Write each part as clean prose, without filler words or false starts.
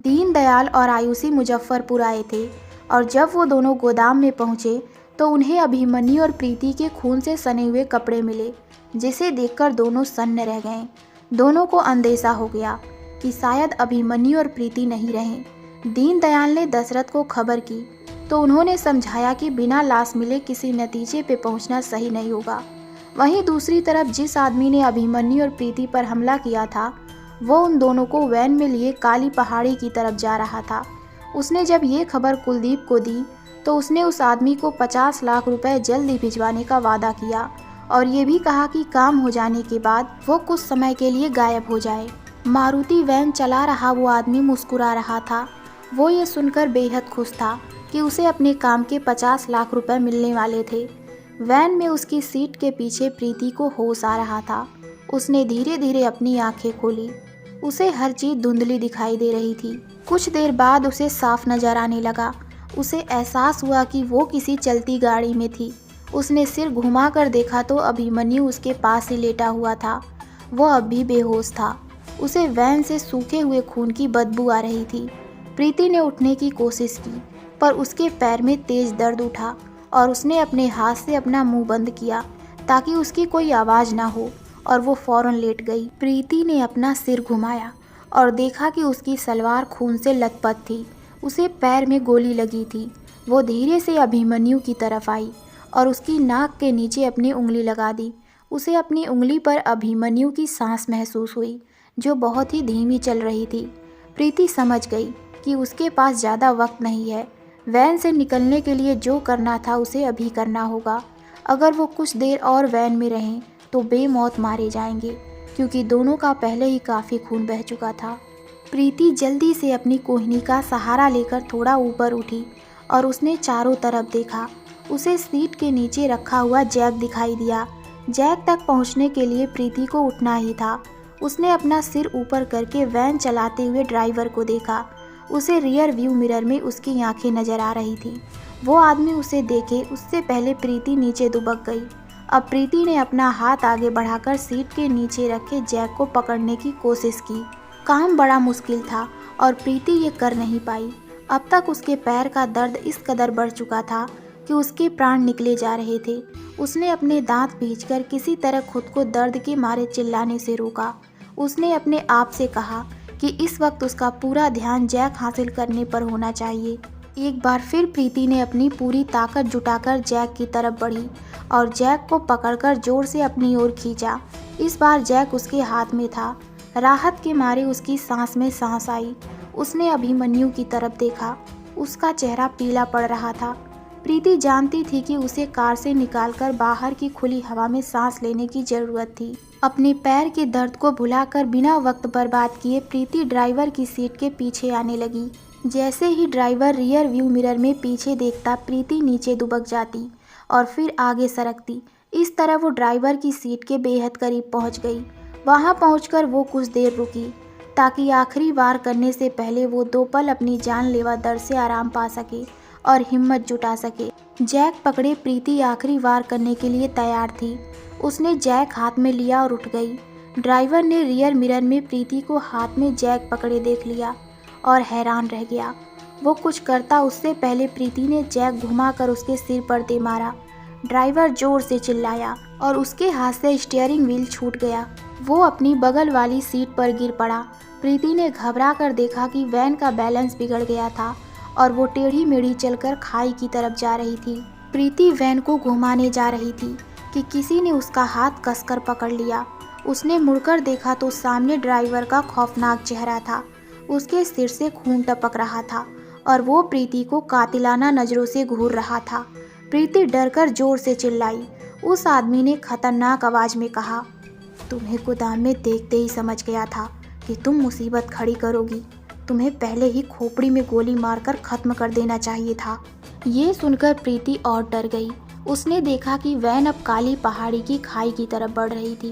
दीनदयाल और आयुषी मुजफ्फरपुर आए थे और जब वो दोनों गोदाम में पहुंचे तो उन्हें अभिमन्यु और प्रीति के खून से सने हुए कपड़े मिले, जिसे देखकर दोनों सन्न रह गए। दोनों को अंदेशा हो गया कि शायद अभिमन्यु और प्रीति नहीं रहे। दीनदयाल ने दशरथ को खबर की तो उन्होंने समझाया कि बिना लाश मिले किसी नतीजे पे पहुंचना सही नहीं होगा। वहीं दूसरी तरफ जिस आदमी ने अभिमन्यु और प्रीति पर हमला किया था वो उन दोनों को वैन में लिए काली पहाड़ी की तरफ जा रहा था। उसने जब ये खबर कुलदीप को दी तो उसने उस आदमी को 50 लाख रुपए जल्दी भिजवाने का वादा किया और ये भी कहा कि काम हो जाने के बाद वो कुछ समय के लिए गायब हो जाए। मारुति वैन चला रहा वो आदमी मुस्कुरा रहा था। वो ये सुनकर बेहद खुश था कि उसे अपने काम के 50 लाख रुपए मिलने वाले थे। वैन में उसकी सीट के पीछे प्रीति को होश आ रहा था। उसने धीरे धीरे अपनी आंखें खोली। उसे हर चीज धुंधली दिखाई दे रही थी। कुछ देर बाद उसे साफ नजर आने लगा। उसे एहसास हुआ कि वो किसी चलती गाड़ी में थी। उसने सिर घुमाकर देखा तो अभिमन्यु उसके पास ही लेटा हुआ था। वो अब भी बेहोश था। उसे वैन से सूखे हुए खून की बदबू आ रही थी। प्रीति ने उठने की कोशिश की पर उसके पैर में तेज दर्द उठा और उसने अपने हाथ से अपना मुंह बंद किया ताकि उसकी कोई आवाज़ ना हो और वो फौरन लेट गई। प्रीति ने अपना सिर घुमाया और देखा कि उसकी सलवार खून से लथपथ थी। उसे पैर में गोली लगी थी। वो धीरे से अभिमन्यु की तरफ आई और उसकी नाक के नीचे अपनी उंगली लगा दी। उसे अपनी उंगली पर अभिमन्यु की सांस महसूस हुई जो बहुत ही धीमी चल रही थी। प्रीति समझ गई कि उसके पास ज़्यादा वक्त नहीं है। वैन से निकलने के लिए जो करना था उसे अभी करना होगा। अगर वो कुछ देर और वैन में रहें तो बेमौत मारे जाएंगे क्योंकि दोनों का पहले ही काफ़ी खून बह चुका था। प्रीति जल्दी से अपनी कोहनी का सहारा लेकर थोड़ा ऊपर उठी और उसने चारों तरफ देखा। उसे सीट के नीचे रखा हुआ जैक दिखाई दिया। जैक तक पहुंचने के लिए प्रीति को उठना ही था। उसने अपना सिर ऊपर करके वैन चलाते हुए ड्राइवर को देखा। उसे रियर व्यू मिरर में उसकी आंखें नजर आ रही थी। वो आदमी उसे देखे उससे पहले प्रीति नीचे दुबक गई। अब प्रीति ने अपना हाथ आगे बढ़ाकर सीट के नीचे रखे जैक को पकड़ने की कोशिश की। काम बड़ा मुश्किल था और प्रीति ये कर नहीं पाई। अब तक उसके पैर का दर्द इस कदर बढ़ चुका था कि उसके प्राण निकले जा रहे थे। उसने अपने दांत भींचकर किसी तरह खुद को दर्द के मारे चिल्लाने से रोका। उसने अपने आप से कहा कि इस वक्त उसका पूरा ध्यान जैक हासिल करने पर होना चाहिए। एक बार फिर प्रीति ने अपनी पूरी ताकत जुटाकर जैक की तरफ बढ़ी और जैक को पकड़कर जोर से अपनी ओर खींचा। इस बार जैक उसके हाथ में था। राहत के मारे उसकी सांस में सांस आई। उसने अभिमन्यु की तरफ देखा। उसका चेहरा पीला पड़ रहा था। प्रीति जानती थी कि उसे कार से निकालकर बाहर की खुली हवा में सांस लेने की जरूरत थी। अपने पैर के दर्द को भुलाकर बिना वक्त बर्बाद किए प्रीति ड्राइवर की सीट के पीछे आने लगी। जैसे ही ड्राइवर रियर व्यू मिरर में पीछे देखता प्रीति नीचे दुबक जाती और फिर आगे सरकती। इस तरह वो ड्राइवर की सीट के बेहद करीब पहुंच गई। वहां पहुंचकर वो कुछ देर रुकी ताकि आखिरी वार करने से पहले वो 2 पल अपनी जानलेवा दर्द से आराम पा सके और हिम्मत जुटा सके। जैक पकड़े प्रीति आखिरी वार करने के लिए तैयार थी। उसने जैक हाथ में लिया और उठ गई। ड्राइवर ने रियर मिरर में प्रीति को हाथ में जैक पकड़े देख लिया और हैरान रह गया। वो कुछ करता उससे पहले प्रीति ने जैक घुमाकर उसके सिर पर दे मारा। ड्राइवर जोर से चिल्लाया और उसके हाथ से स्टीयरिंग व्हील छूट गया। वो अपनी बगल वाली सीट पर गिर पड़ा। प्रीति ने घबरा कर देखा कि वैन का बैलेंस बिगड़ गया था और वो टेढ़ी मेढ़ी चलकर खाई की तरफ जा रही थी। प्रीति वैन को घुमाने जा रही थी कि किसी ने उसका हाथ कसकर पकड़ लिया। उसने मुड़कर देखा तो सामने ड्राइवर का खौफनाक चेहरा था। उसके सिर से खून टपक रहा था और वो प्रीति को कातिलाना नजरों से घूर रहा था। प्रीति डरकर जोर से चिल्लाई। उस आदमी ने खतरनाक आवाज में कहा, तुम्हें गोदाम में देखते ही समझ गया था कि तुम मुसीबत खड़ी करोगी। तुम्हें पहले ही खोपड़ी में गोली मारकर खत्म कर देना चाहिए था। ये सुनकर प्रीति और डर गई। उसने देखा कि वैन अब काली पहाड़ी की खाई की तरफ बढ़ रही थी।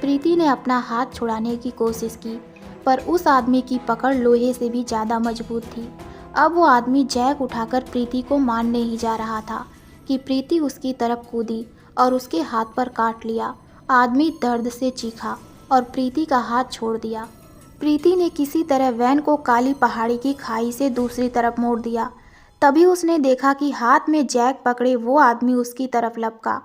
प्रीति ने अपना हाथ छुड़ाने की कोशिश की पर उस आदमी की पकड़ लोहे से भी ज़्यादा मजबूत थी। अब वो आदमी जैक उठाकर प्रीति को मारने ही जा रहा था कि प्रीति उसकी तरफ कूदी और उसके हाथ पर काट लिया। आदमी दर्द से चीखा और प्रीति का हाथ छोड़ दिया। प्रीति ने किसी तरह वैन को काली पहाड़ी की खाई से दूसरी तरफ मोड़ दिया। तभी उसने देखा कि हाथ में जैक पकड़े वो आदमी उसकी तरफ लपका।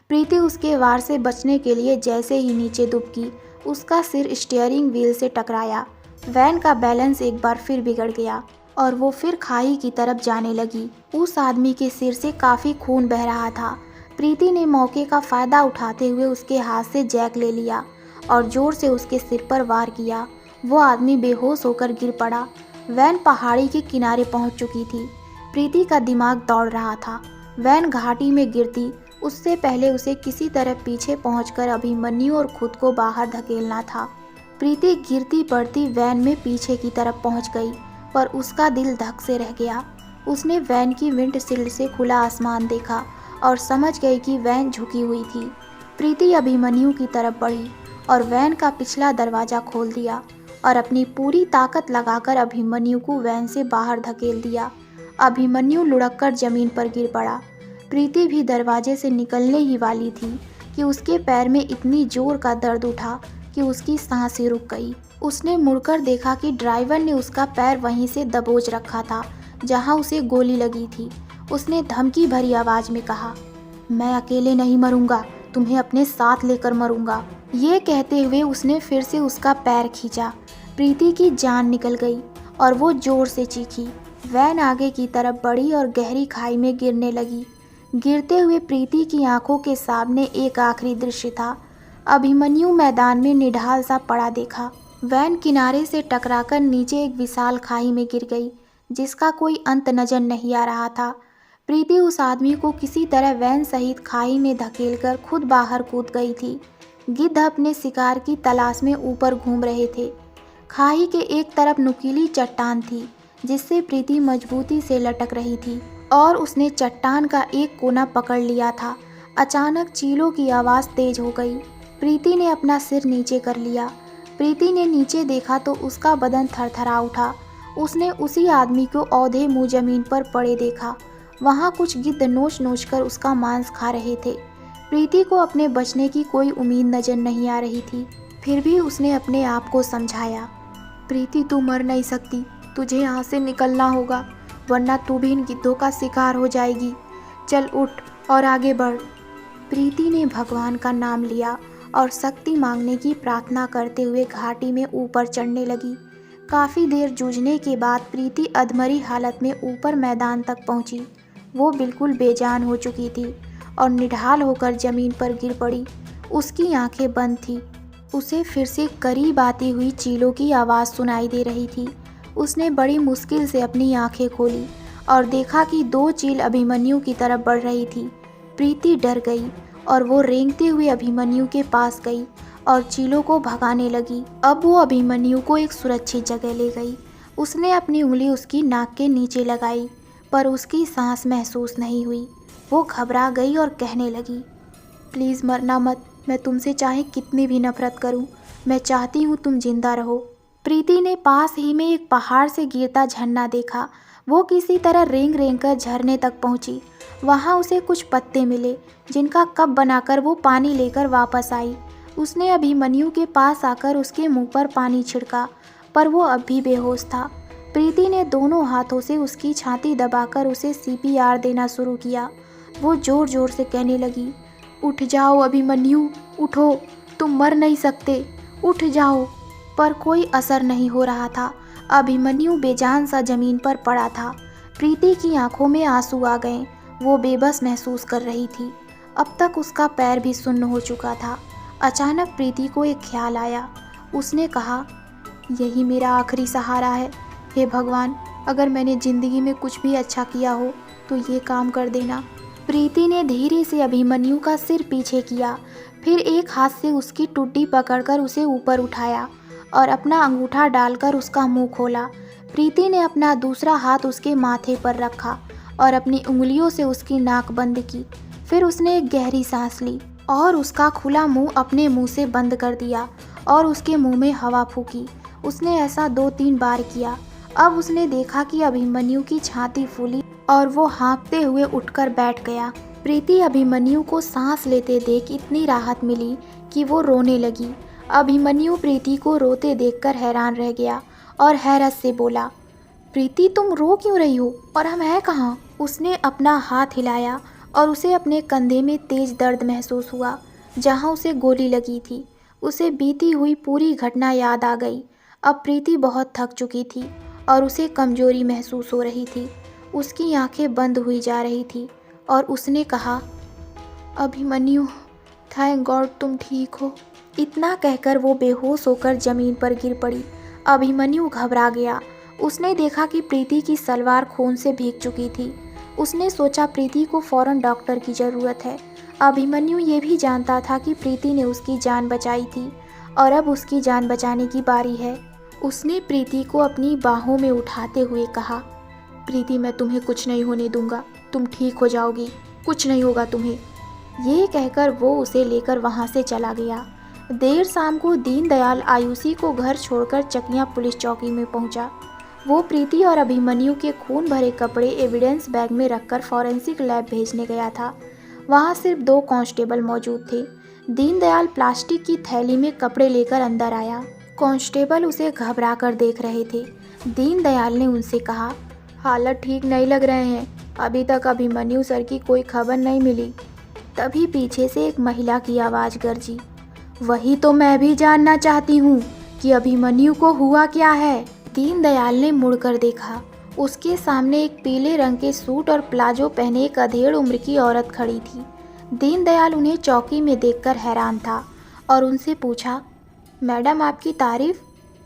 प्रीति उसके वार से बचने के लिए जैसे ही नीचे दुबकी, उसका सिर स्टीयरिंग व्हील से टकराया। वैन का बैलेंस एक बार फिर बिगड़ गया और वो फिर खाई की तरफ जाने लगी। उस आदमी के सिर से काफ़ी खून बह रहा था। प्रीति ने मौके का फ़ायदा उठाते हुए उसके हाथ से जैक ले लिया और ज़ोर से उसके सिर पर वार किया। वो आदमी बेहोश होकर गिर पड़ा। वैन पहाड़ी के किनारे पहुंच चुकी थी। प्रीति का दिमाग दौड़ रहा था। वैन घाटी में गिरती उससे पहले उसे किसी तरह पीछे पहुंचकर अभिमन्यु और खुद को बाहर धकेलना था। प्रीति गिरती पड़ती वैन में पीछे की तरफ पहुंच गई, पर उसका दिल धक से रह गया। उसने वैन की विंडशील्ड से खुला आसमान देखा और समझ गई कि वैन झुकी हुई थी। प्रीति अभिमन्यु की तरफ बढ़ी और वैन का पिछला दरवाज़ा खोल दिया और अपनी पूरी ताकत लगाकर अभिमन्यु को वैन से बाहर धकेल दिया। अभिमन्यु लुढ़ककर जमीन पर गिर पड़ा। प्रीति भी दरवाजे से निकलने ही वाली थी कि उसके पैर में इतनी जोर का दर्द उठा कि उसकी सांस ही रुक गई। उसने मुड़कर देखा कि ड्राइवर ने उसका पैर वहीं से दबोच रखा था जहां उसे गोली लगी थी। उसने धमकी भरी आवाज़ में कहा, मैं अकेले नहीं मरूंगा, तुम्हें अपने साथ लेकर मरूंगा। ये कहते हुए उसने फिर से उसका पैर खींचा। प्रीति की जान निकल गई और वो जोर से चीखी। वैन आगे की तरफ बढ़ी और गहरी खाई में गिरने लगी। गिरते हुए प्रीति की आंखों के सामने एक आखिरी दृश्य था। अभिमन्यु मैदान में निढाल सा पड़ा देखा। वैन किनारे से टकराकर नीचे एक विशाल खाई में गिर गई जिसका कोई अंत नजर नहीं आ रहा था। प्रीति उस आदमी को किसी तरह वैन सहित खाई में धकेलकर खुद बाहर कूद गई थी। गिद्ध अपने शिकार की तलाश में ऊपर घूम रहे थे। खाई के एक तरफ नुकीली चट्टान थी जिससे प्रीति मजबूती से लटक रही थी और उसने चट्टान का एक कोना पकड़ लिया था। अचानक चीलों की आवाज़ तेज हो गई। प्रीति ने अपना सिर नीचे कर लिया। प्रीति ने नीचे देखा तो उसका बदन थरथरा उठा। उसने उसी आदमी को औंधे मुंह जमीन पर पड़े देखा। वहाँ कुछ गिद्ध नोच नोच कर उसका मांस खा रहे थे। प्रीति को अपने बचने की कोई उम्मीद नजर नहीं आ रही थी। फिर भी उसने अपने आप को समझाया, प्रीति तू मर नहीं सकती, तुझे यहाँ से निकलना होगा वरना तू भी इन गिद्धों का शिकार हो जाएगी। चल उठ और आगे बढ़। प्रीति ने भगवान का नाम लिया और शक्ति मांगने की प्रार्थना करते हुए घाटी में ऊपर चढ़ने लगी। काफ़ी देर जूझने के बाद प्रीति अधमरी हालत में ऊपर मैदान तक पहुंची। वो बिल्कुल बेजान हो चुकी थी और निढाल होकर ज़मीन पर गिर पड़ी। उसकी आंखें बंद थीं। उसे फिर से करीब आती हुई चीलों की आवाज़ सुनाई दे रही थी। उसने बड़ी मुश्किल से अपनी आंखें खोली और देखा कि दो चील अभिमन्यु की तरफ बढ़ रही थी। प्रीति डर गई और वो रेंगते हुए अभिमन्यु के पास गई और चीलों को भगाने लगी। अब वो अभिमन्यु को एक सुरक्षित जगह ले गई। उसने अपनी उंगली उसकी नाक के नीचे लगाई पर उसकी सांस महसूस नहीं हुई। वो घबरा गई और कहने लगी, प्लीज़ मरना मत, मैं तुमसे चाहे कितनी भी नफरत करूं, मैं चाहती हूं तुम जिंदा रहो। प्रीति ने पास ही में एक पहाड़ से गिरता झरना देखा। वो किसी तरह रेंग रेंग कर झरने तक पहुंची। वहां उसे कुछ पत्ते मिले जिनका कप बनाकर वो पानी लेकर वापस आई। उसने अभिमन्यु के पास आकर उसके मुंह पर पानी छिड़का पर वो अब भी बेहोश था। प्रीति ने दोनों हाथों से उसकी छाती दबाकर उसे CPR देना शुरू किया। वो जोर जोर से कहने लगी, उठ जाओ अभिमन्यु, उठो, तुम मर नहीं सकते, उठ जाओ। पर कोई असर नहीं हो रहा था। अभिमन्यु बेजान सा जमीन पर पड़ा था। प्रीति की आंखों में आंसू आ गए। वो बेबस महसूस कर रही थी। अब तक उसका पैर भी सुन्न हो चुका था। अचानक प्रीति को एक ख्याल आया। उसने कहा, यही मेरा आखिरी सहारा है। हे भगवान, अगर मैंने ज़िंदगी में कुछ भी अच्छा किया हो तो ये काम कर देना। प्रीति ने धीरे से अभिमन्यु का सिर पीछे किया, फिर एक हाथ से उसकी टुड्डी पकड़कर उसे ऊपर उठाया और अपना अंगूठा डालकर उसका मुंह खोला। प्रीति ने अपना दूसरा हाथ उसके माथे पर रखा और अपनी उंगलियों से उसकी नाक बंद की। फिर उसने एक गहरी सांस ली और उसका खुला मुंह अपने मुंह से बंद कर दिया और उसके मुंह में हवा फूकी। उसने ऐसा 2-3 बार किया। अब उसने देखा कि अभिमन्यु की छाती फूली और वो हाँफते हुए उठकर बैठ गया। प्रीति अभिमन्यु को सांस लेते देख इतनी राहत मिली कि वो रोने लगी। अभिमन्यु प्रीति को रोते देखकर हैरान रह गया और हैरत से बोला, प्रीति तुम रो क्यों रही हो और हम हैं कहाँ? उसने अपना हाथ हिलाया और उसे अपने कंधे में तेज दर्द महसूस हुआ जहाँ उसे गोली लगी थी। उसे बीती हुई पूरी घटना याद आ गई। अब प्रीति बहुत थक चुकी थी और उसे कमजोरी महसूस हो रही थी। उसकी आंखें बंद हुई जा रही थी और उसने कहा, अभिमन्यु, थैंक गॉड तुम ठीक हो। इतना कहकर वो बेहोश होकर जमीन पर गिर पड़ी। अभिमन्यु घबरा गया। उसने देखा कि प्रीति की सलवार खून से भीग चुकी थी। उसने सोचा प्रीति को फौरन डॉक्टर की ज़रूरत है। अभिमन्यु ये भी जानता था कि प्रीति ने उसकी जान बचाई थी और अब उसकी जान बचाने की बारी है। उसने प्रीति को अपनी बाहों में उठाते हुए कहा, प्रीति मैं तुम्हें कुछ नहीं होने दूंगा, तुम ठीक हो जाओगी, कुछ नहीं होगा तुम्हें। ये कहकर वो उसे लेकर वहाँ से चला गया। देर शाम को दीनदयाल आयुषी को घर छोड़कर चकियाँ पुलिस चौकी में पहुँचा। वो प्रीति और अभिमन्यु के खून भरे कपड़े एविडेंस बैग में रखकर फॉरेंसिक लैब भेजने गया था। वहाँ सिर्फ 2 कांस्टेबल मौजूद थे। दीनदयाल प्लास्टिक की थैली में कपड़े लेकर अंदर आया। कांस्टेबल उसे घबरा कर देख रहे थे। दीनदयाल ने उनसे कहा, हालत ठीक नहीं लग रहे हैं, अभी तक अभिमन्यु सर की कोई खबर नहीं मिली। तभी पीछे से एक महिला की आवाज़ गरजी, वही तो मैं भी जानना चाहती हूँ कि अभिमन्यु को हुआ क्या है। दीनदयाल ने मुड़कर देखा। उसके सामने एक पीले रंग के सूट और प्लाजो पहने एक अधेड़ उम्र की औरत खड़ी थी। दीनदयाल उन्हें चौकी में देखकर हैरान था और उनसे पूछा, मैडम आपकी तारीफ?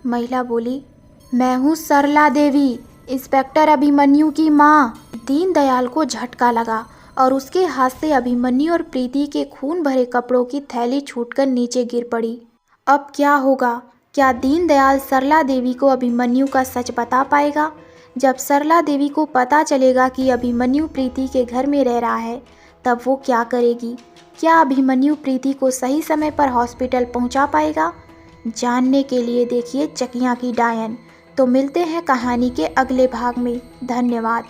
महिला बोली, मैं हूँ सरला देवी, इंस्पेक्टर अभिमन्यु की माँ। दीनदयाल को झटका लगा और उसके हाथ से अभिमन्यु और प्रीति के खून भरे कपड़ों की थैली छूटकर नीचे गिर पड़ी। अब क्या होगा? क्या दीनदयाल सरला देवी को अभिमन्यु का सच बता पाएगा? जब सरला देवी को पता चलेगा कि अभिमन्यु प्रीति के घर में रह रहा है, तब वो क्या करेगी? क्या अभिमन्यु प्रीति को सही समय पर हॉस्पिटल पहुंचा पाएगा? जानने के लिए देखिए चकियाँ की डायन। तो मिलते हैं कहानी के अगले भाग में। धन्यवाद।